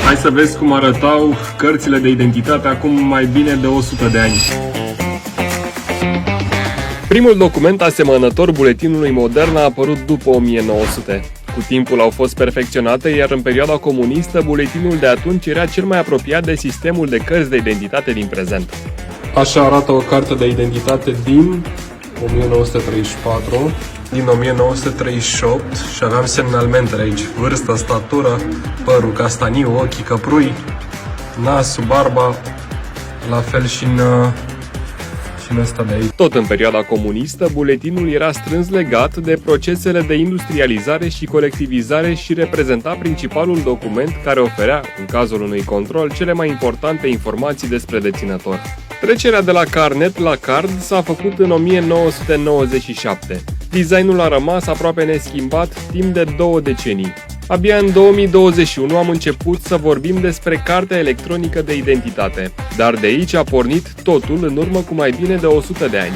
Hai să vezi cum arătau cărțile de identitate acum mai bine de 100 de ani. Primul document asemănător buletinului modern a apărut după 1900. Cu timpul au fost perfecționate, iar în perioada comunistă, buletinul de atunci era cel mai apropiat de sistemul de cărți de identitate din prezent. Așa arată o carte de identitate din 1934, din 1938 și aveam semnalmentele aici: vârstă, statură, părul castaniu, ochii căprui, nasul, barba, la fel și în ăsta de aici. Tot în perioada comunistă, buletinul era strâns legat de procesele de industrializare și colectivizare și reprezenta principalul document care oferea, în cazul unui control, cele mai importante informații despre deținător. Trecerea de la carnet la card s-a făcut în 1997. Designul a rămas aproape neschimbat timp de 2 decenii. Abia în 2021 am început să vorbim despre cartea electronică de identitate, dar de aici a pornit totul în urmă cu mai bine de 100 de ani.